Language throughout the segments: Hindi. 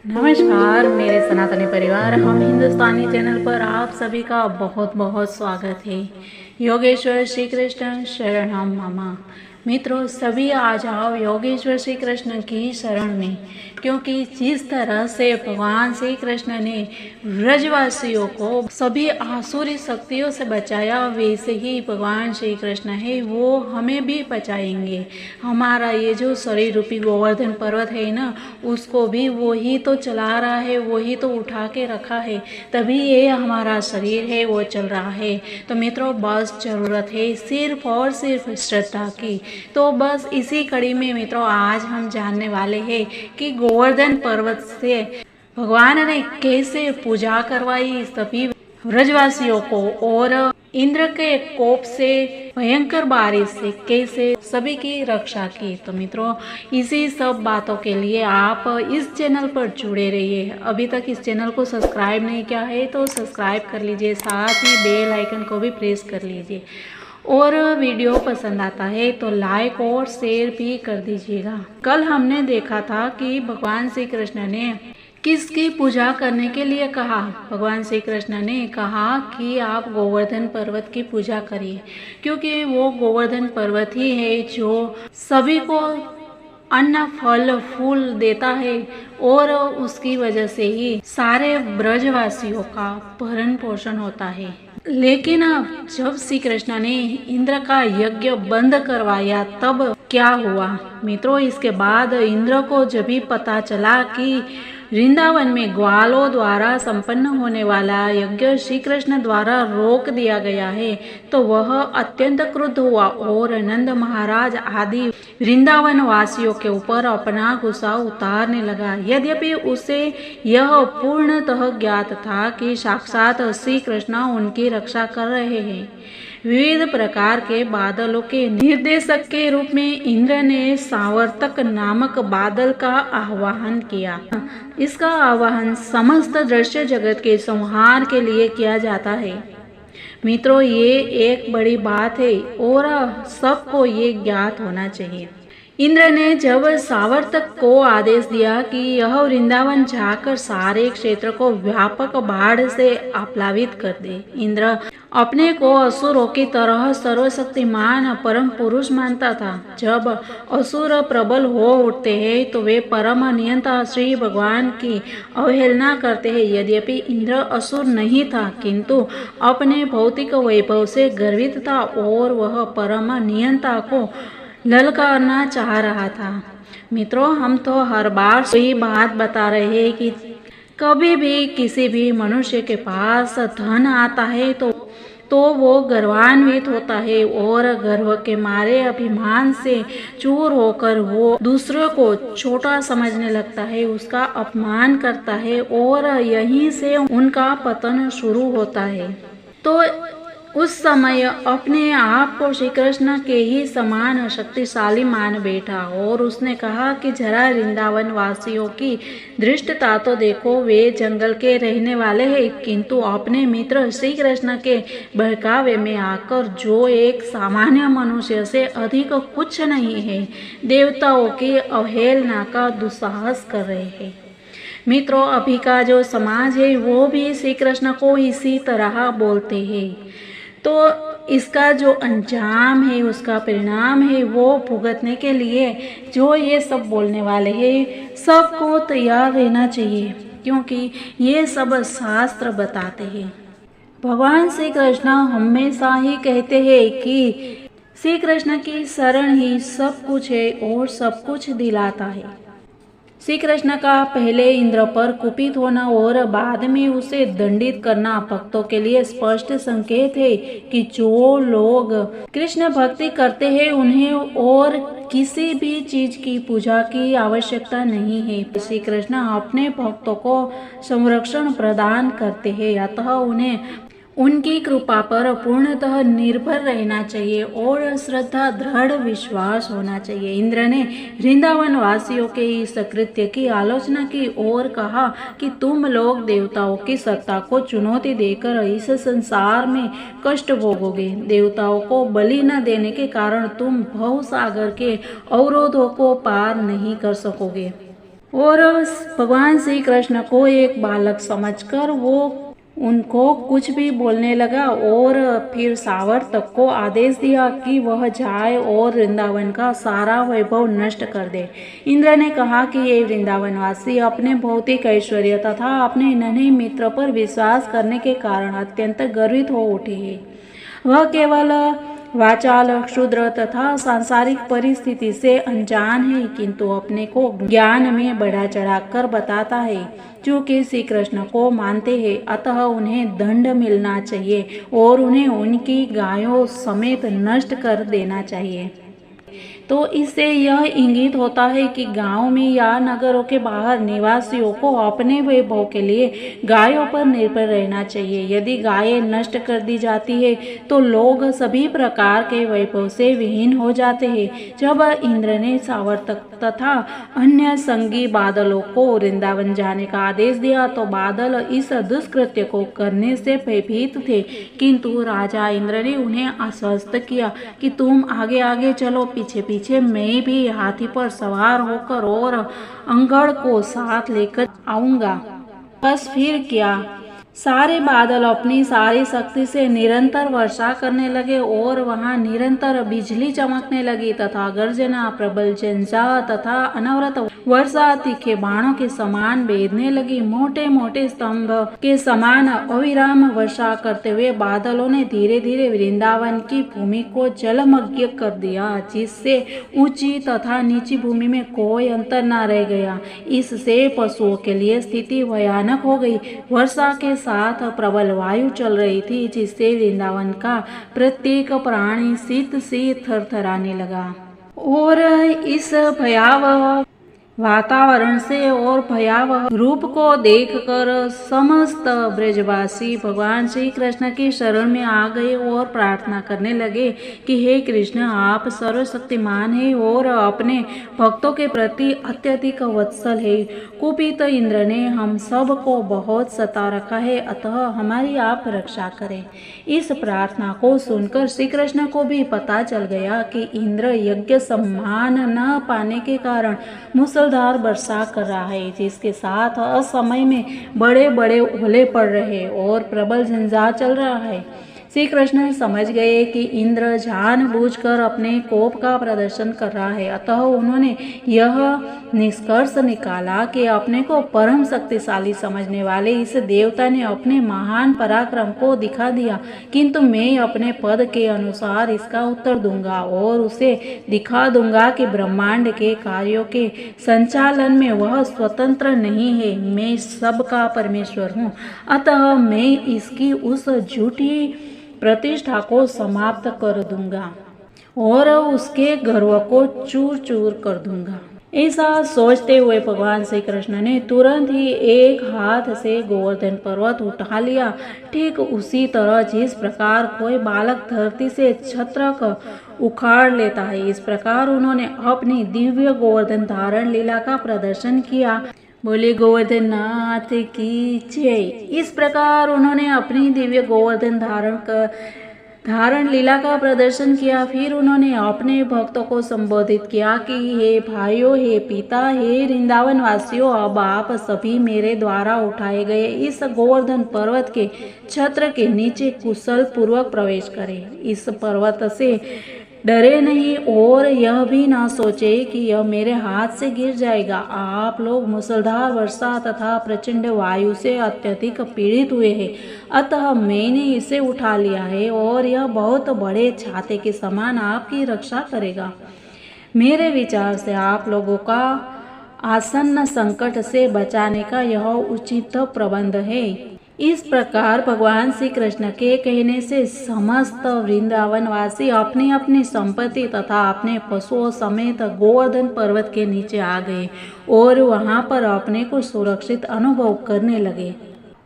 नमस्कार मेरे सनातनी परिवार, हम हिंदुस्तानी चैनल पर आप सभी का बहुत बहुत स्वागत है। योगेश्वर श्री कृष्ण शरणम मम। मित्रों, सभी आ जाओ योगेश्वर श्री कृष्ण की शरण में, क्योंकि जिस तरह से भगवान श्री कृष्ण ने ब्रजवासियों को सभी आसुरी शक्तियों से बचाया, वैसे ही भगवान श्री कृष्ण है वो हमें भी बचाएंगे। हमारा ये जो शरीर रूपी गोवर्धन पर्वत है ना, उसको भी वो ही तो चला रहा है, वो ही तो उठा के रखा है, तभी ये हमारा शरीर है वो चल रहा है। तो मित्रों, बस जरूरत है सिर्फ और सिर्फ श्रद्धा की। तो बस इसी कड़ी में मित्रों आज हम जानने वाले हैं कि गोवर्धन पर्वत से भगवान ने कैसे पूजा करवाई सभी ब्रजवासियों को, और इंद्र के कोप से भयंकर बारिश से कैसे सभी की रक्षा की। तो मित्रों, इसी सब बातों के लिए आप इस चैनल पर जुड़े रहिए। अभी तक इस चैनल को सब्सक्राइब नहीं किया है तो सब्सक्राइब कर लीजिए, साथ ही बेल आइकन को भी प्रेस कर लीजिए, और वीडियो पसंद आता है तो लाइक और शेयर भी कर दीजिएगा। कल हमने देखा था कि भगवान श्री कृष्ण ने किसकी पूजा करने के लिए कहा। भगवान श्री कृष्ण ने कहा कि आप गोवर्धन पर्वत की पूजा करिए, क्योंकि वो गोवर्धन पर्वत ही है जो सभी को अन्न फल फूल देता है, और उसकी वजह से ही सारे ब्रजवासियों का भरण पोषण होता है। लेकिन अब जब श्री कृष्ण ने इंद्र का यज्ञ बंद करवाया तब क्या हुआ मित्रों, इसके बाद इंद्र को जब भी पता चला कि वृंदावन में ग्वालों द्वारा संपन्न होने वाला यज्ञ श्री कृष्ण द्वारा रोक दिया गया है, तो वह अत्यंत क्रुद्ध हुआ और नंद महाराज आदि वृंदावन वासियों के ऊपर अपना गुस्सा उतारने लगा। यद्यपि उसे यह पूर्णतः ज्ञात था कि साक्षात श्री कृष्ण उनकी रक्षा कर रहे हैं। विविध प्रकार के बादलों के निर्देशक के रूप में इंद्र ने सावर्तक नामक बादल का आह्वान किया। इसका आह्वान समस्त दृश्य जगत के संहार के लिए किया जाता है। मित्रों, ये एक बड़ी बात है और सबको ये ज्ञात होना चाहिए। इंद्र ने जब सावर्तक को आदेश दिया कि यह वृंदावन जाकर सारे क्षेत्र को व्यापक बाढ़ से आप्लावित कर दे। इंद्र अपने को असुरों की तरह सर्वशक्तिमान परम पुरुष मानता था। जब असुर प्रबल हो उठते हैं तो वे परम नियंता श्री भगवान की अवहेलना करते हैं। यद्यपि इंद्र असुर नहीं था, किंतु अपने भौतिक वैभव से गर्वित था और वह परम नियंता को ललकारना चाह रहा था। मित्रों, हम तो हर बार वही बात बता रहे हैं कि कभी भी किसी भी मनुष्य के पास धन आता है तो वो गर्वान्वित होता है, और गर्व के मारे अभिमान से चूर होकर वो दूसरों को छोटा समझने लगता है, उसका अपमान करता है, और यहीं से उनका पतन शुरू होता है। तो उस समय अपने आप को श्री कृष्ण के ही समान शक्तिशाली मान बैठा, और उसने कहा कि जरा वृंदावन वासियों की धृष्टता तो देखो, वे जंगल के रहने वाले हैं, किंतु अपने मित्र श्री कृष्ण के बहकावे में आकर जो एक सामान्य मनुष्य से अधिक कुछ नहीं है, देवताओं की अवहेलना का दुस्साहस कर रहे हैं। मित्रों, अभी का जो समाज है वो भी श्री कृष्ण को इसी तरह बोलते हैं। तो इसका जो अंजाम है, उसका परिणाम है, वो भुगतने के लिए जो ये सब बोलने वाले हैं सबको तैयार रहना चाहिए, क्योंकि ये सब शास्त्र बताते हैं। भगवान श्री कृष्ण हमेशा ही कहते हैं कि श्री कृष्ण की शरण ही सब कुछ है और सब कुछ दिलाता है। श्री कृष्ण का पहले इंद्र पर कुपित होना और बाद में उसे दंडित करना भक्तों के लिए स्पष्ट संकेत है कि जो लोग कृष्ण भक्ति करते हैं उन्हें और किसी भी चीज की पूजा की आवश्यकता नहीं है। श्री कृष्ण अपने भक्तों को संरक्षण प्रदान करते हैं, अतः उन्हें उनकी कृपा पर पूर्णतः निर्भर रहना चाहिए और श्रद्धा दृढ़ विश्वास होना चाहिए। इंद्र ने वृंदावन वासियों के इस कृत्य की आलोचना की और कहा कि तुम लोग देवताओं की सत्ता को चुनौती देकर इस संसार में कष्ट भोगोगे। देवताओं को बलि न देने के कारण तुम भवसागर के अवरोधों को पार नहीं कर सकोगे। और भगवान श्री कृष्ण को एक बालक समझकर वो उनको कुछ भी बोलने लगा और फिर सावर्तक को आदेश दिया कि वह जाए और वृंदावन का सारा वैभव नष्ट कर दे। इंद्र ने कहा कि ये वृंदावनवासी अपने भौतिक ऐश्वर्य तथा अपने नन्हे मित्र पर विश्वास करने के कारण अत्यंत गर्वित हो उठे हैं। वह केवल वाचाल, क्षुद्र तथा सांसारिक परिस्थिति से अनजान है, किंतु अपने को ज्ञान में बढ़ा चढ़ाकर बताता है। चूंकि श्री कृष्ण को मानते हैं, अतः उन्हें दंड मिलना चाहिए और उन्हें उनकी गायों समेत नष्ट कर देना चाहिए। तो इससे यह इंगित होता है कि गांव में या नगरों के बाहर निवासियों को अपने वैभव के लिए गायों पर निर्भर रहना चाहिए। यदि गायें नष्ट कर दी जाती है तो लोग सभी प्रकार के वैभव से विहीन हो जाते हैं। जब इंद्र ने सावर्तक तथा अन्य संगी बादलों को वृंदावन जाने का आदेश दिया तो बादल इस दुष्कृत्य को करने से भयभीत थे, किंतु राजा इंद्र ने उन्हें आश्वस्त किया कि तुम आगे आगे चलो, पीछे पीछे मैं भी हाथी पर सवार होकर और अंगड़ को साथ लेकर आऊंगा। बस फिर क्या, सारे बादल अपनी सारी शक्ति से निरंतर वर्षा करने लगे और वहां निरंतर बिजली चमकने लगी तथा गर्जना, प्रबल झंझार तथा अनवरत वर्षा तीखे बाणों के समान बेधने लगी। मोटे मोटे स्तंभ के समान अविराम वर्षा करते हुए बादलों ने धीरे धीरे वृंदावन की भूमि को जलमग्न कर दिया, जिससे ऊंची तथा नीची भूमि में कोई अंतर न रह गया। इससे पशुओं के लिए स्थिति भयानक हो गई। वर्षा के साथ प्रबल वायु चल रही थी, जिससे वृंदावन का प्रत्येक प्राणी शीत से थरथराने लगा। और इस भयावह वातावरण से और भयावह रूप को देखकर समस्त ब्रजवासी भगवान श्री कृष्ण की शरण में आ गए और प्रार्थना करने लगे कि हे कृष्ण, आप सर्वशक्तिमान हैं और अपने भक्तों के प्रति अत्यधिक वत्सल है। कुपित इंद्र ने हम सब को बहुत सता रखा है, अतः हमारी आप रक्षा करें। इस प्रार्थना को सुनकर श्री कृष्ण को भी पता चल गया कि इंद्र यज्ञ सम्मान न पाने के कारण मुसलधार वर्षा कर रहा है, जिसके साथ असमय में बड़े बड़े ओले पड़ रहे और प्रबल झंझार चल रहा है। श्री कृष्ण समझ गए कि इंद्र जानबूझकर अपने कोप का प्रदर्शन कर रहा है, अतः उन्होंने यह निष्कर्ष निकाला कि अपने को परम शक्तिशाली समझने वाले इस देवता ने अपने महान पराक्रम को दिखा दिया, किंतु मैं अपने पद के अनुसार इसका उत्तर दूंगा और उसे दिखा दूंगा कि ब्रह्मांड के कार्यों के संचालन में वह स्वतंत्र नहीं है। मैं सबका परमेश्वर हूँ, अतः मैं इसकी उस झूठी प्रतिष्ठा को समाप्त कर दूंगा और उसके गर्व को चूर चूर कर दूंगा। ऐसा सोचते हुए भगवान श्री कृष्ण ने तुरंत ही एक हाथ से गोवर्धन पर्वत उठा लिया। ठीक उसी तरह जिस प्रकार कोई बालक धरती से छत्र उखाड़ लेता है, इस प्रकार उन्होंने अपनी दिव्य गोवर्धन धारण लीला का प्रदर्शन किया। बोले गोवर्धन नाथ की जय। इस प्रकार उन्होंने अपनी दिव्य गोवर्धन धारण लीला का प्रदर्शन किया। फिर उन्होंने अपने भक्तों को संबोधित किया कि हे भाइयों, हे पिता, हे वृंदावन वासियों, अब आप सभी मेरे द्वारा उठाए गए इस गोवर्धन पर्वत के छत्र के नीचे कुशल पूर्वक प्रवेश करें। इस पर्वत से डरे नहीं और यह भी ना सोचे कि यह मेरे हाथ से गिर जाएगा। आप लोग मुसलधार वर्षा तथा प्रचंड वायु से अत्यधिक पीड़ित हुए हैं, अतः मैंने इसे उठा लिया है और यह बहुत बड़े छाते के समान आपकी रक्षा करेगा। मेरे विचार से आप लोगों का आसन्न संकट से बचाने का यह उचित प्रबंध है। इस प्रकार भगवान श्री कृष्ण के कहने से समस्त वृंदावनवासी अपनी अपनी संपत्ति तथा अपने पशुओं समेत गोवर्धन पर्वत के नीचे आ गए और वहां पर अपने को सुरक्षित अनुभव करने लगे।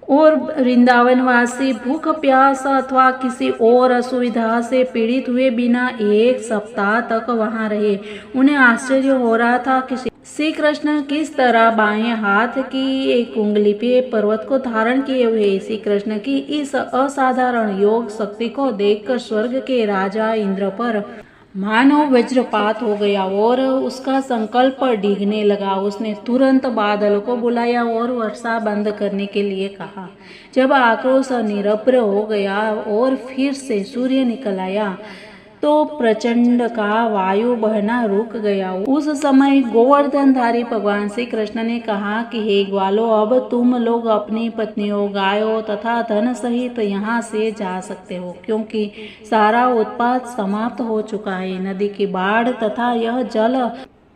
और वृंदावनवासी भूख प्यास अथवा किसी और असुविधा से पीड़ित हुए बिना 1 सप्ताह तक वहां रहे। उन्हें आश्चर्य हो रहा था कि श्री कृष्ण किस तरह बाएं हाथ की एक उंगली पे पर्वत को धारण किए हुए। श्री कृष्ण की इस असाधारण योग शक्ति को देखकर स्वर्ग के राजा इंद्र पर मानो वज्रपात हो गया और उसका संकल्प डिगने लगा। उसने तुरंत बादल को बुलाया और वर्षा बंद करने के लिए कहा। जब आक्रोश निरभ्र हो गया और फिर से सूर्य निकल आया तो प्रचंड का वायु बहना रुक गया। उस समय गोवर्धनधारी भगवान श्री कृष्ण ने कहा कि हे ग्वालों, अब तुम लोग अपनी पत्नियों, गायों तथा धन सहित यहाँ से जा सकते हो, क्योंकि सारा उत्पात समाप्त हो चुका है। नदी की बाढ़ तथा यह जल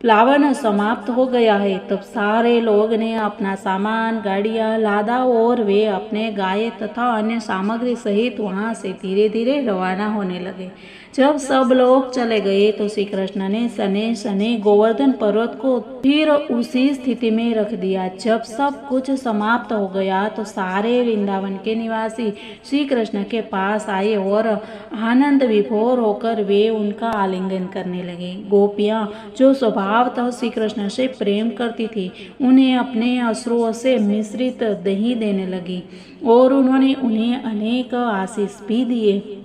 प्लावन समाप्त हो गया है। तब सारे लोग ने अपना सामान गाड़ियां लादा और वे अपने गाय तथा अन्य सामग्री सहित वहां से धीरे धीरे रवाना होने लगे। जब सब लोग चले गए तो श्री कृष्ण ने सने सने गोवर्धन पर्वत को फिर उसी स्थिति में रख दिया। जब सब कुछ समाप्त हो गया तो सारे वृंदावन के निवासी श्री कृष्ण के पास आए और आनंद विभोर होकर वे उनका आलिंगन करने लगे। गोपियां जो स्वभावतः श्री कृष्ण से प्रेम करती थी, उन्हें अपने अश्रुओं से मिश्रित दही देने लगी और उन्होंने उन्हें अनेक आशीष भी दिए।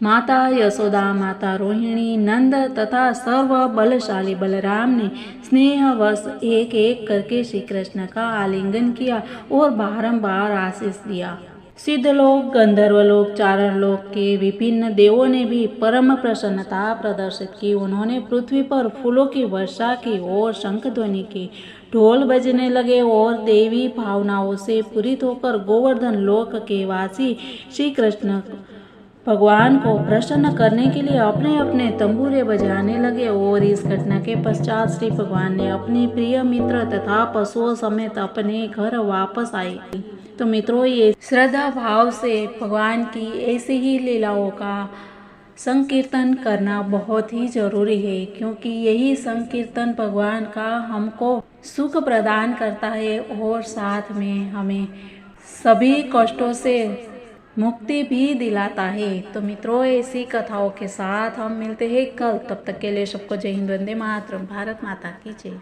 माता यशोदा, माता रोहिणी, नंद तथा सर्व बलशाली बलराम ने स्नेहवश एक एक करके श्री कृष्ण का आलिंगन किया और बारंबार आशीष दिया। सिद्धलोक, गंधर्वलोक, चारणलोक के विभिन्न देवों ने भी परम प्रसन्नता प्रदर्शित की। उन्होंने पृथ्वी पर फूलों की वर्षा की और शंख ध्वनि की, ढोल बजने लगे और देवी भावनाओं से पूरित होकर गोवर्धन लोक के वासी श्री कृष्ण भगवान को प्रसन्न करने के लिए अपने अपने तंबूरे बजाने लगे। और इस घटना के पश्चात श्री भगवान ने अपने प्रिय मित्र तथा पशुओं समेत अपने घर वापस आए। तो मित्रों, ये श्रद्धा भाव से भगवान की ऐसी ही लीलाओं का संकीर्तन करना बहुत ही जरूरी है, क्योंकि यही संकीर्तन भगवान का हमको सुख प्रदान करता है और साथ में हमें सभी कष्टों से मुक्ति भी दिलाता है। तो मित्रों, ऐसी कथाओं के साथ हम मिलते हैं कल। तब तक के लिए सबको जय हिंद, वंदे मातरम, भारत माता की जय।